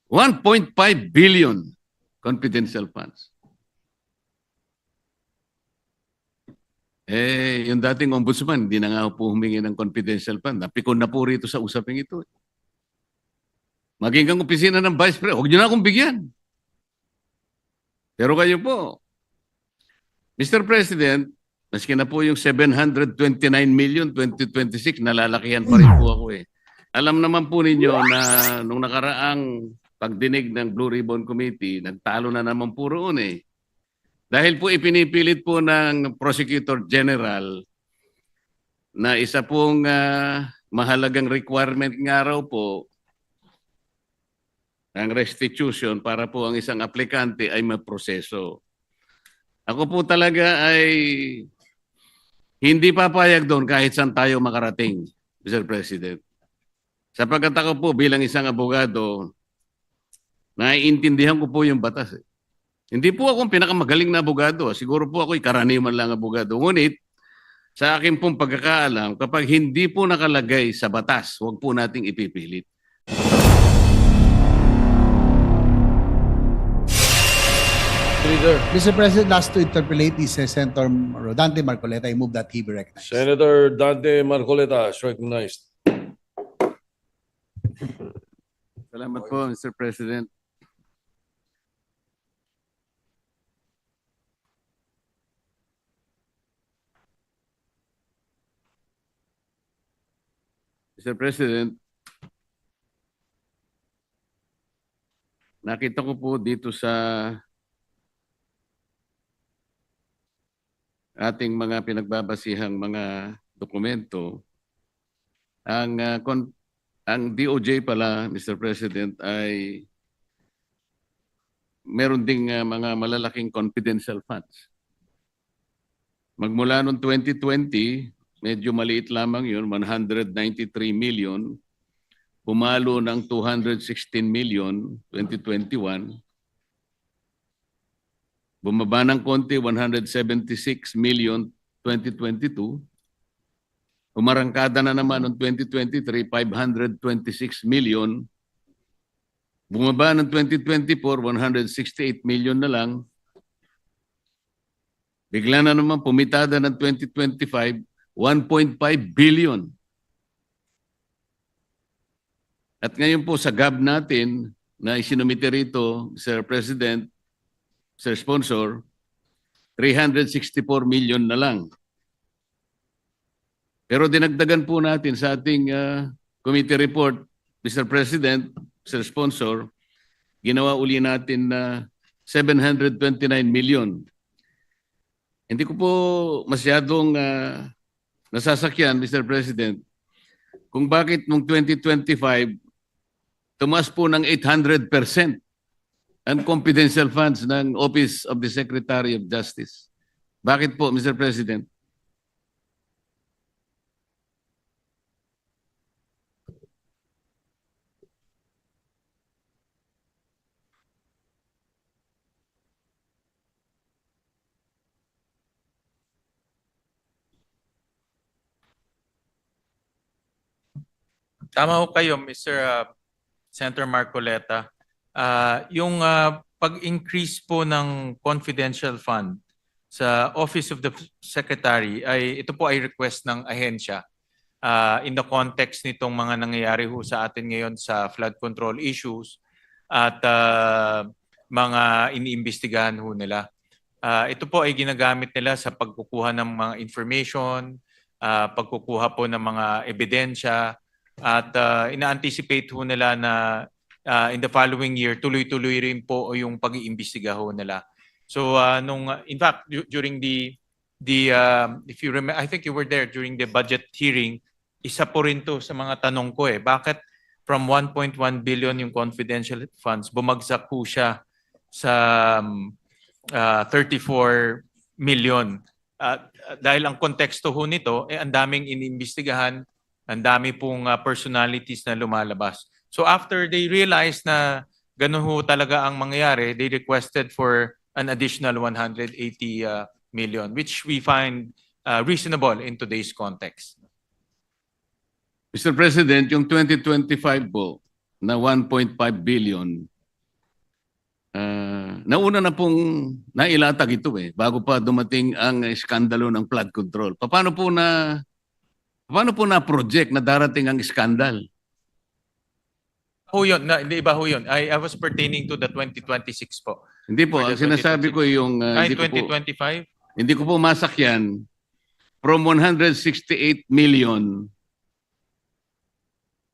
1.5 billion confidential funds. Yung dating ombudsman, hindi na nga po humingi ng confidential fund. Napikon na po rito sa usaping ito. Maging kang opisina ng Vice President, huwag niyo na akong bigyan. Pero kayo po, Mr. President, maski na po yung 729 million 2026, nalalakihan pa rin po ako eh. Alam naman po ninyo na nung nakaraang pagdinig ng Blue Ribbon Committee, nagtalo na naman po roon eh. Dahil po ipinipilit po ng Prosecutor General na isa pong mahalagang requirement nga raw po ang restitution para po ang isang aplikante ay maproseso. Ako po talaga ay hindi papayag doon kahit saan tayo makarating, Mr. President. Sapagkat ako po bilang isang abogado, naiintindihan ko po yung batas. Hindi po ako ang pinakamagaling na abogado. Siguro po ako'y karaniwan lang abogado. Ngunit, sa akin pong pagkakaalam, kapag hindi po nakalagay sa batas, huwag po nating ipipilit. Mr. President, last to interpolate is Senator Dante Marcoleta. I move that he be recognized. Senator Dante Marcoleta is recognized. Salamat po, Mr. President. Mr. President, nakita ko po dito sa ating mga pinagbabasihang mga dokumento, ang DOJ pala, Mr. President, ay meron ding mga malalaking confidential funds. Magmula noong 2020, medyo maliit lamang yun, 193 million. Pumalo ng 216 million, 2021. Bumaba ng konti, 176 million, 2022. Umarangkada na naman noong 2023, 526 million. Bumaba ng 2024, 168 million na lang. Bigla na naman pumitada ng 2025, 1.5 billion. At ngayon po sa GAB natin na isinumite rito, Sir President, Sir Sponsor, 364 million na lang. Pero dinagdagan po natin sa ating committee report, Mr. President, Sir Sponsor, ginawa uli natin na 729 million. Hindi ko po masyadong nasasakyan, Mr. President, kung bakit noong 2025, tumaas po ng 800% ang confidential funds ng Office of the Secretary of Justice. Bakit po, Mr. President? Tama ho kayo, Mr. Senator Marcoleta. Yung pag-increase po ng confidential fund sa Office of the Secretary, ito po ay request ng ahensya in the context nitong mga nangyayari ho sa atin ngayon sa flood control issues at mga iniimbestigahan ho nila. Ito po ay ginagamit nila sa pagkukuha ng mga information, pagkukuha po ng mga ebidensya, at ina-anticipate ho nila na in the following year, tuloy-tuloy rin po yung pag-iimbestiga ho nila. So in fact, during the if you remember, I think you were there during the budget hearing, isa po rin to sa mga tanong ko bakit from 1.1 billion yung confidential funds, bumagsak po siya sa 34 million. Dahil ang konteksto ho nito, ang daming iniimbestigahan, ang dami pong personalities na lumalabas. So after they realized na ganun ho talaga ang mangyayari, they requested for an additional 180 million, which we find reasonable in today's context. Mr. President, yung 2025 po, na 1.5 billion, nauna na pong nailatag ito bago pa dumating ang iskandalo ng flood control. Paano po na project na darating ang iskandal? Ho yun, hindi ba ho yun? I was pertaining to the 2026 po. Hindi po, For ang the sinasabi ko yung Ay, 2025? hindi ko po masakyan from 168 million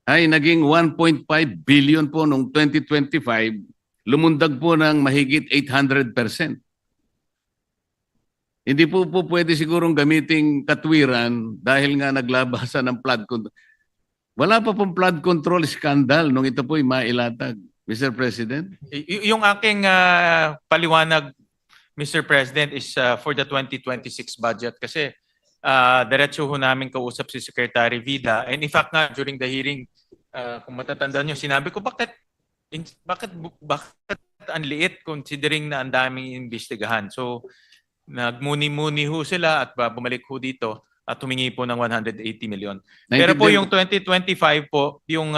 ay naging 1.5 billion po noong 2025, lumundag po ng mahigit 800%. Hindi po pwede sigurong gamiting katwiran dahil nga naglabasan ng flood control. Wala pa pong flood control scandal nung ito po'y mailatag, Mr. President. Yung aking paliwanag, Mr. President, is for the 2026 budget kasi diretso ho namin kausap si Secretary Vida. And in fact nga, during the hearing, kung matatandaan nyo, sinabi ko, bakit ang liit considering na ang daming imbestigahan? So, nagmuni-muni ho sila at bumalik ho dito at humingi po ng 180 million. Pero po yung 2025 po, yung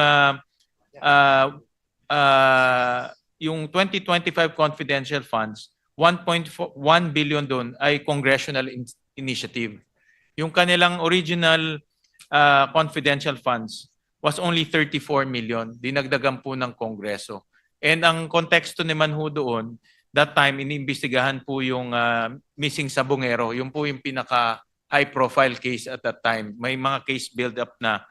2025 confidential funds, 1.1 billion doon ay congressional initiative. Yung kanilang original confidential funds was only 34 million. Dinagdagan po ng Kongreso. And ang konteksto naman ho doon, that time, iniimbestigahan po yung missing sabongero. Yung po yung pinaka high profile case at that time. May mga case build up na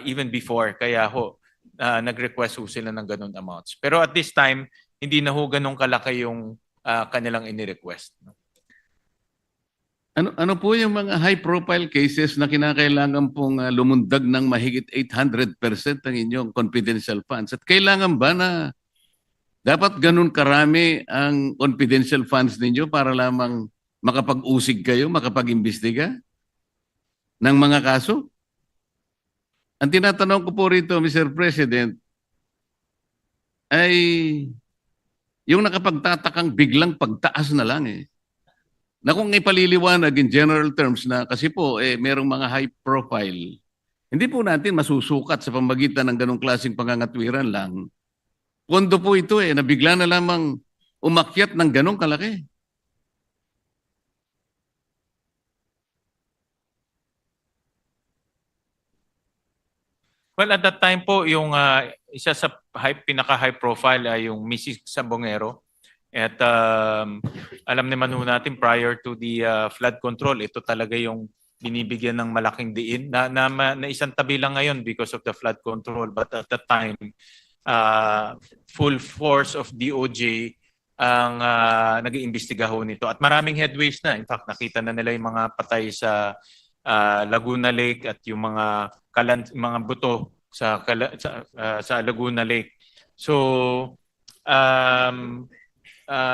even before. Kaya ho, nag-request ho sila ng ganun amounts. Pero at this time, hindi na ho ganun kalaki yung kanilang ini-request. Ano po yung mga high-profile cases na kinakailangan pong lumundag ng mahigit 800% ang inyong confidential funds? At kailangan ba na dapat ganun karami ang confidential funds ninyo para lamang makapag-usig kayo, makapag-imbestiga ng mga kaso? Ang tinatanong ko po rito, Mr. President, ay yung nakapagtatakang biglang pagtaas na lang na kung ipaliliwanag in general terms na kasi po merong mga high profile, hindi po natin masusukat sa pamagitan ng ganong klaseng pangangatwiran lang. Pondo po ito na bigla na lamang umakyat ng ganong kalaki. Well, at that time po, yung isa sa pinaka-high profile ay yung Mrs. Sabongero. At alam naman ho natin prior to the flood control, ito talaga yung binibigyan ng malaking diin na isang tabi lang ngayon because of the flood control. But at that time, full force of DOJ ang nag-iimbestiga ho nito. At maraming headways na. In fact, nakita na nila yung mga patay sa Laguna Lake at yung mga buto sa Laguna Lake. So,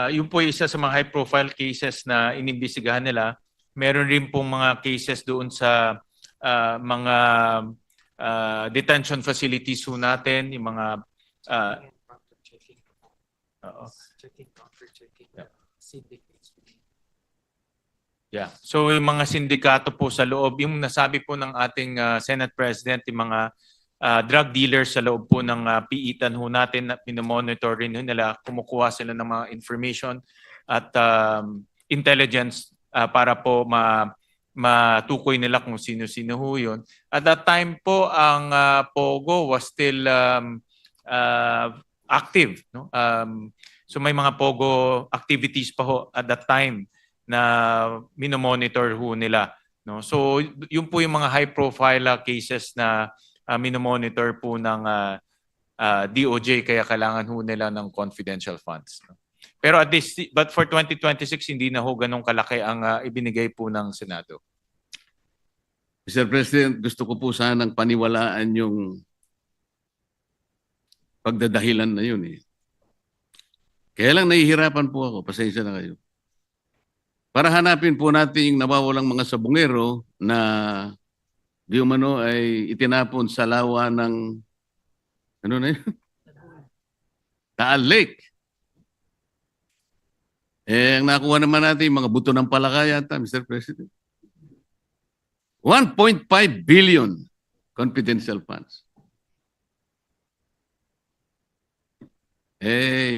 yun po isa sa mga high-profile cases na inimbestigahan nila. Meron rin pong mga cases doon sa mga detention facilities ho natin, yung mga yeah. So yung mga sindikato po sa loob, yung nasabi po ng ating Senate President, yung mga drug dealers sa loob po ng piitan ho natin na pinomonitor rin nila, kumukuha sila ng mga information at intelligence para po matukoy nila kung sino-sino ho yun. At that time po, ang POGO was still active. No? So may mga POGO activities pa ho at that time na minomonitor ho nila. No? So yun po yung mga high-profile cases na minomonitor po ng DOJ kaya kailangan ho nila ng confidential funds. Pero but for 2026 hindi na ho ganong kalaki ang ibinigay po ng Senado. Mr. President, gusto ko po sanang paniwalaan yung pagdadahilan na yun Kaya lang nahihirapan po ako, pasensya na kayo. Para hanapin po natin yung nawawalang mga sabungero na di umano ay itinapon sa lawa ng ano na yun? Taal Lake. Ang nakuha naman natin yung mga buto ng palaka yata, Mr. President. 1.5 billion confidential funds.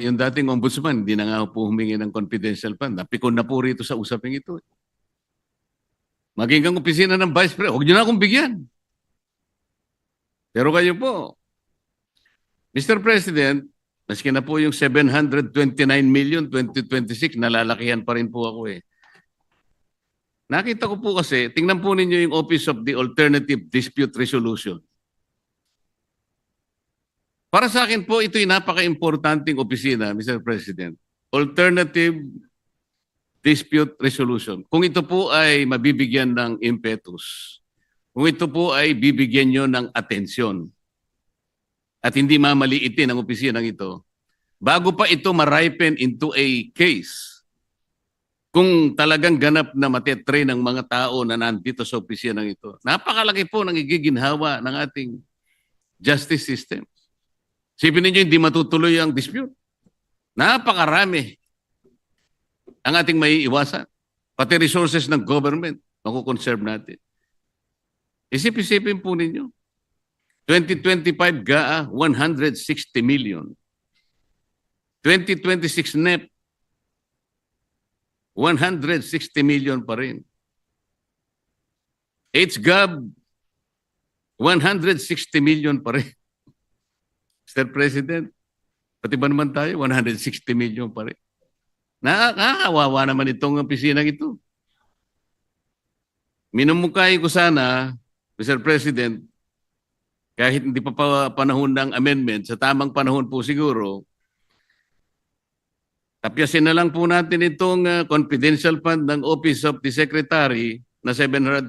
yung dating ombudsman, hindi na nga po humingi ng confidential fund. Napikon na po rito sa usaping ito. Maging ang opisina ng Vice President, huwag niyo na akong bigyan. Pero kayo po, Mr. President, maski na po yung 729 million 2026, nalalakihan pa rin po ako eh. Nakita ko po kasi, tingnan po ninyo yung Office of the Alternative Dispute Resolution. Para sa akin po, ito'y napaka-importanting opisina, Mr. President. Alternative Dispute Resolution. Kung ito po ay mabibigyan ng impetus, kung ito po ay bibigyan nyo ng atensyon, at hindi mamaliitin ang opisinang ito, bago pa ito ma-ripen into a case, kung talagang ganap na matetrain ng mga tao na nandito sa opisinang ito, napakalaki po ng igiginhawa ng ating justice system. Sipin ninyo, hindi matutuloy ang dispute. Napakarami ang ating maiiwasan. Pati resources ng government, makukonserve natin. Isip-isipin po ninyo. 2025 GAA, 160 million. 2026 NEP, 160 million pa rin. HGAB, 160 million pa rin. Mr. President, pati ba naman tayo, 160 million pa rin. Nakakawawa naman itong opisinang ito. Minumukay ko sana, Mr. President, kahit hindi pa panahon ng amendment, sa tamang panahon po siguro, tapyasin na lang po natin itong confidential fund ng Office of the Secretary na 729,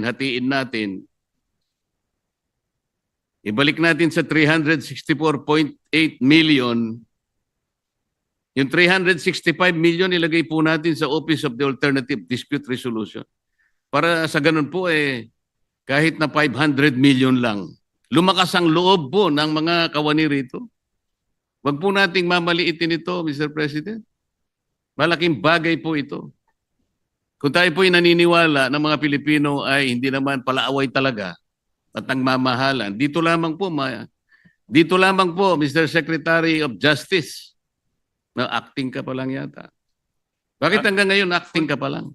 hatiin natin. Ibalik natin sa 364.8 million. Yung 365 million ilagay po natin sa Office of the Alternative Dispute Resolution. Para sa ganun po kahit na 500 million lang. Lumakas ang loob po ng mga kawani rito. Wag po nating mamaliitin ito, Mr. President. Malaking bagay po ito. Kung tayo po naniniwala ng mga Pilipino ay hindi naman palaaway talaga at nagmamahalan, dito lamang po, Mr. Secretary of Justice, na acting ka pa lang yata. Bakit hanggang ngayon acting ka pa lang?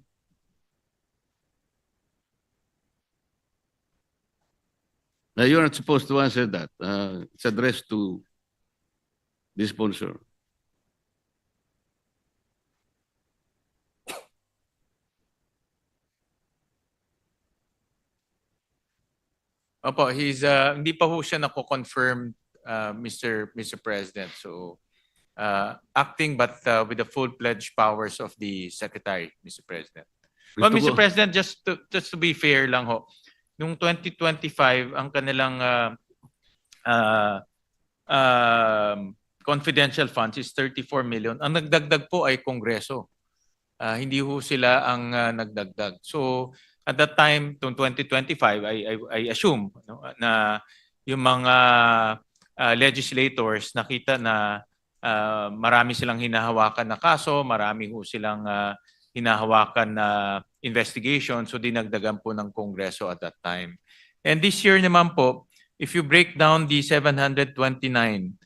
Now, you're not supposed to answer that. It's addressed to the sponsor. Opo, hindi pa ho siya nako-confirm, Mr. President. So, acting but with the full-fledged powers of the Secretary, Mr. President. Well, Gusto Mr. ko- President, just to be fair lang ho, nung 2025, ang kanilang confidential funds is 34 million. Ang nagdagdag po ay Kongreso. Hindi ho sila ang nagdagdag. So, at that time, noong 2025, I assume na yung mga legislators nakita na marami silang hinahawakan na kaso, marami ho silang hinahawakan na investigation, so dinagdagan po ng Kongreso at that time. And this year naman po, if you break down the 729, 500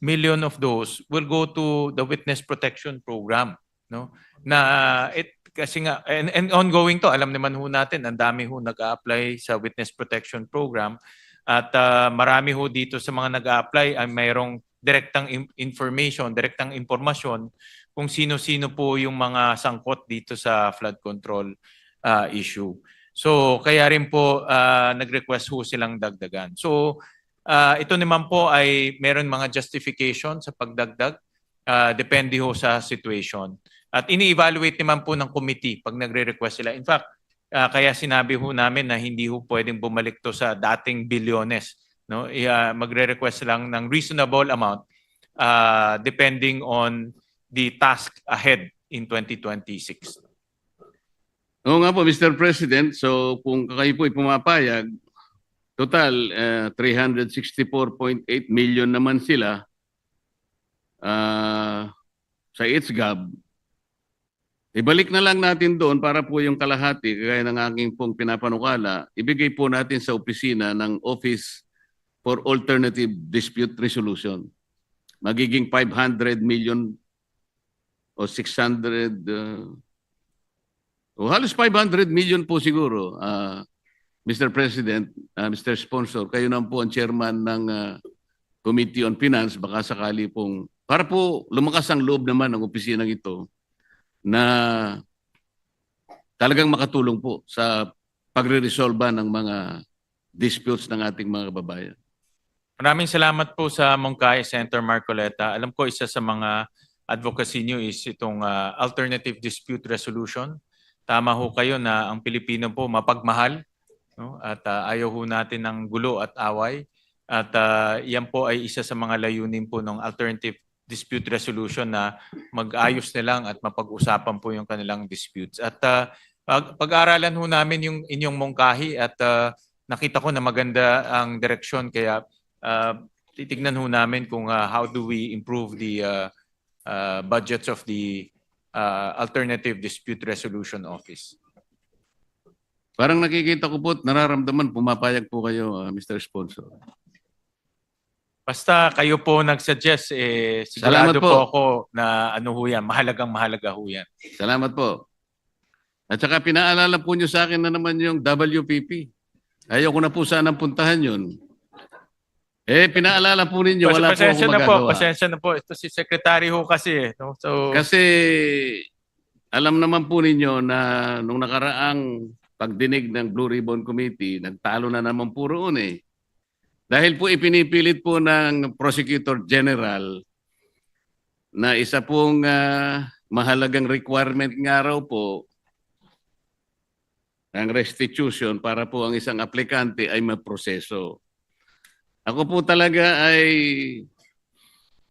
million of those will go to the Witness Protection Program, no? Na kasi nga and ongoing to, alam naman ho natin, ang dami ho nag-a-apply sa Witness Protection Program at marami ho dito sa mga nag-a-apply ay mayroong direktang information, direktang impormasyon kung sino-sino po yung mga sangkot dito sa flood control issue. So kaya rin po nag-request ho silang dagdagan. So ito naman po ay meron mga justification sa pagdagdag, depende ho sa situation. At ini-evaluate naman po ng committee pag nagre-request sila. In fact, kaya sinabi ho namin na hindi ho pwedeng bumalik to sa dating bilyones. No? Magre-request lang ng reasonable amount depending on the task ahead in 2026. Oo nga po, Mr. President. So kung kayo po ay pumapayag, total 364.8 million naman sila sa HGAB. Ibalik na lang natin doon para po yung kalahati, kagaya ng aking pong pinapanukala, ibigay po natin sa opisina ng Office for Alternative Dispute Resolution. magiging 500 million o 600 o halos 500 million po siguro. Mr. President, Mr. Sponsor, kayo naman po ang chairman ng Committee on Finance, baka sakali pong para po lumakas ang loob naman ng opisinang ito na talagang makatulong po sa pagre-resolve ng mga disputes ng ating mga kababayan. Maraming salamat po sa Mongkay, Senator Marcoleta. Alam ko isa sa mga advocacy niyo is itong alternative dispute resolution. Tama ho kayo na ang Pilipino po mapagmahal, no? At ayaw ho natin ng gulo at away. At yan po ay isa sa mga layunin po ng alternative dispute resolution na mag-ayos na lang at mapag-usapan po yung kanilang disputes. At pag-aaralan ho namin yung inyong mungkahi at nakita ko na maganda ang direksyon kaya titignan ho namin kung how do we improve the budgets of the Alternative Dispute Resolution Office. Parang nakikita ko po at nararamdaman, pumapayag po kayo, Mr. Sponsor. Basta kayo po nag-suggest, sigurado Salamat po po ako na ano ho yan, mahalaga ho yan. Salamat po. At saka pinaalala po nyo sa akin na naman yung WPP. Ayaw ko na po sanang puntahan yun. Pinaalala po ninyo, wala po akong magagawa. Pasensya na po. Ito si Secretary ho kasi. No? So, Kasi alam naman po ninyo na nung nakaraang pagdinig ng Blue Ribbon Committee, nagtalo na naman po roon eh. Dahil po ipinipilit po ng Prosecutor General na isa pong mahalagang requirement nga raw po ang restitution para po ang isang aplikante ay maproseso. Ako po talaga ay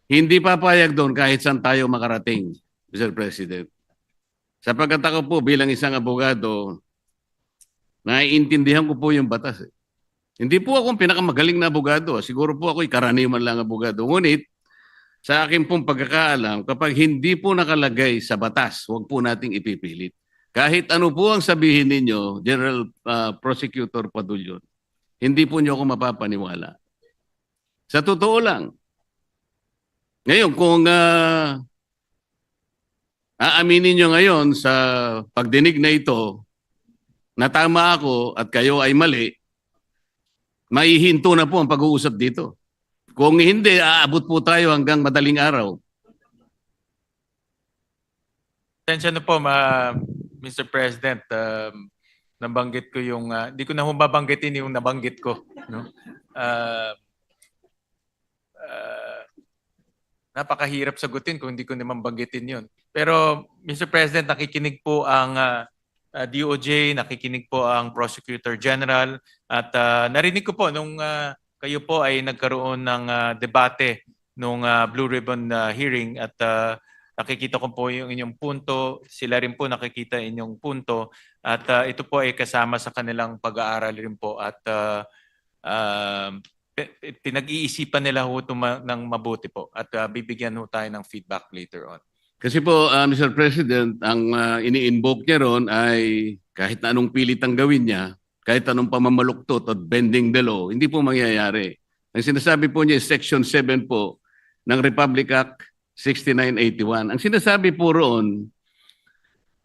hindi papayag doon kahit saan tayo makarating, Mr. President. Sapagkat ako po bilang isang abogado, naiintindihan ko po yung batas. Hindi po ako ang pinakamagaling na abogado. Siguro po ako'y karaniwan lang abogado. Ngunit, sa akin pong pagkakaalam, kapag hindi po nakalagay sa batas, huwag po nating ipipilit. Kahit ano po ang sabihin ninyo, General Prosecutor Padulyon, hindi po niyo ako mapapaniwala. Sa totoo lang. Ngayon, kung aaminin niyo ngayon sa pagdinig na ito, na tama ako at kayo ay mali, maihinto na po ang pag-uusap dito. Kung hindi, aabot po tayo hanggang madaling araw. pasensya na po, Mr. President. Nabanggit ko yung, di ko na babanggitin yung nabanggit ko. No? Napakahirap sagutin kung hindi ko naman banggitin yun. Pero, Mr. President, nakikinig po ang DOJ, nakikinig po ang Prosecutor General at narinig ko po nung kayo po ay nagkaroon ng debate nung Blue Ribbon hearing at nakikita ko po yung inyong punto, sila rin po nakikita inyong punto at ito po ay kasama sa kanilang pag-aaral rin po at pinag-iisipan nila ho ng mabuti po at bibigyan ho tayo ng feedback later on. Kasi po, Mr. President, ang ini-invoke niya ron ay kahit na anong pilit ang gawin niya, kahit anong pamamaluktot at bending the law, hindi po mangyayari. Ang sinasabi po niya is Section 7 po ng Republic Act 6981. Ang sinasabi po roon,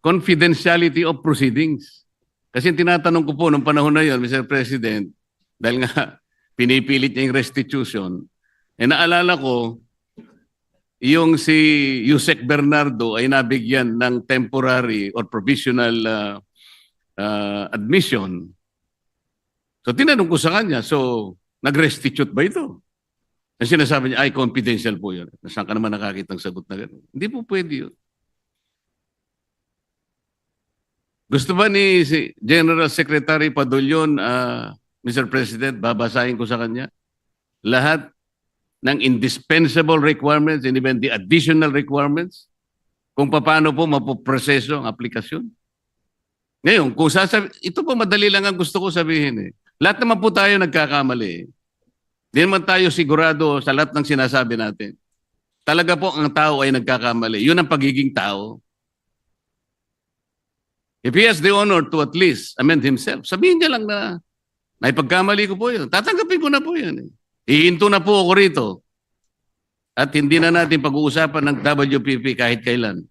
confidentiality of proceedings. Kasi tinatanong ko po nung panahon na yon, Mr. President, dahil nga pinipilit niya yung restitution, naalala ko, yung si Yusek Bernardo ay nabigyan ng temporary or provisional admission. So tinanong ko sa kanya, so nag-restitute ba ito? Ang sinasabi niya, ay confidential po yun. Saan ka naman nakakita ng sagot na gano'n? Hindi po pwede yun. Gusto ba ni General Secretary Padulyon, Mr. President, babasahin ko sa kanya? Lahat ng indispensable requirements and even the additional requirements kung paano po mapoproseso ang aplikasyon. Ngayon, kung ito po madali lang ang gusto ko sabihin eh. Lahat naman po tayo nagkakamali. Hindi naman tayo sigurado sa lahat ng sinasabi natin. Talaga po ang tao ay nagkakamali. Yun ang pagiging tao. If he has the honor to at least amend himself, sabihin niya lang na naipagkamali ko po yun. Tatanggapin ko na po yun eh. Ihinto na po ako rito. at hindi na natin pag-uusapan ng WPP kahit kailan.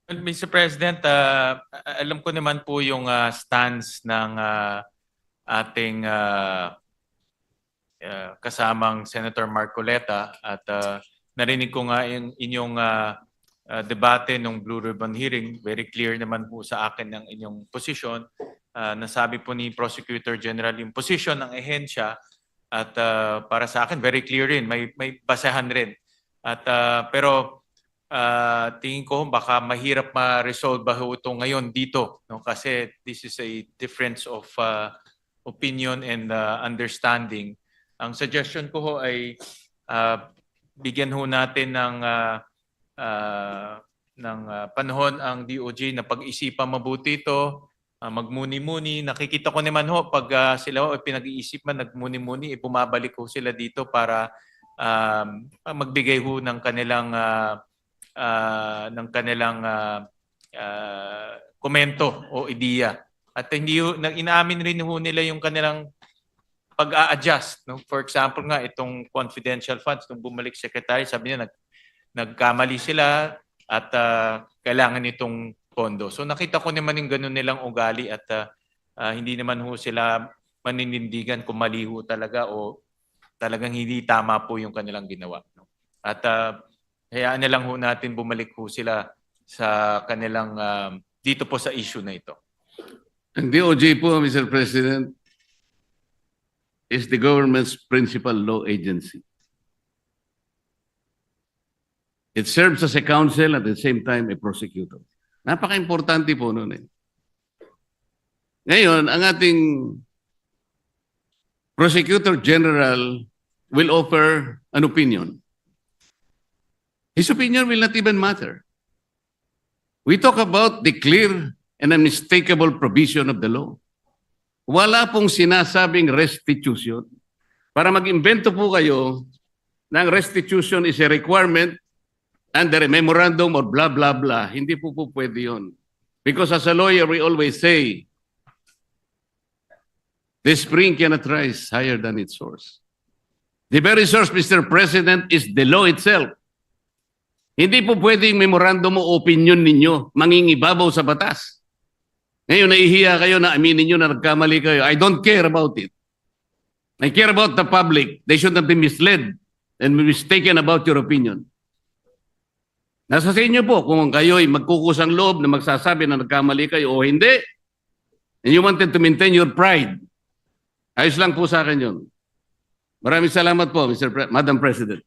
Well, Mr. President, alam ko naman po yung stance ng ating kasamang Senator Marcoleta at narinig ko nga yung inyong debate nung Blue Ribbon hearing. Very clear naman po sa akin ang inyong posisyon. Nasabi po ni Prosecutor General yung posisyon ng ehensya at para sa akin very clear rin, may basehan rin. At pero tingin ko baka mahirap ma-resolve ba ito ngayon dito, no? Kasi this is a difference of opinion and understanding. Ang suggestion ko ho ay bigyan ho natin ng panahon ang DOJ na pag-isipan mabuti ito, magmuni-muni. Nakikita ko naman ho pag sila ho pinag-iisip man, nagmuni-muni, bumabalik ho sila dito para magbigay ho ng kanilang komento o ideya. At hindi inaamin rin ho nila yung kanilang pag-a-adjust, no? For example nga itong confidential funds nung bumalik secretary, sabi niya nagkamali sila at kailangan itong pondo. So nakita ko naman yung ganun nilang ugali at hindi naman ho sila maninindigan kung mali ho talaga o talagang hindi tama po yung kanilang ginawa, no? At hayaan na lang ho natin bumalik ho sila sa kanilang dito po sa issue na ito. Ang DOJ po, Mr. President, is the government's principal law agency. It serves as a counsel at the same time a prosecutor. Napaka-importante po nun eh. Ngayon, ang ating Prosecutor General will offer an opinion. His opinion will not even matter. We talk about the clear and unmistakable provision of the law. Wala pong sinasabing restitution. Para mag-invento po kayo ng restitution is a requirement under a memorandum or blah, blah, blah. Hindi po pwede yun. Because as a lawyer, we always say, the spring cannot rise higher than its source. The very source, Mr. President, is the law itself. Hindi po pwedeng memorandum o opinion ninyo mangingibabaw sa batas. Ngayon, nahihiya kayo na aminin nyo na nagkamali kayo. I don't care about it. I care about the public. They should not be misled and mistaken about your opinion. Nasa sa inyo po kung kayo ay magkukusang loob na magsasabi na nagkamali kayo o hindi. And you wanted to maintain your pride. Ayos lang po sa akin yun. Maraming salamat po, Madam President.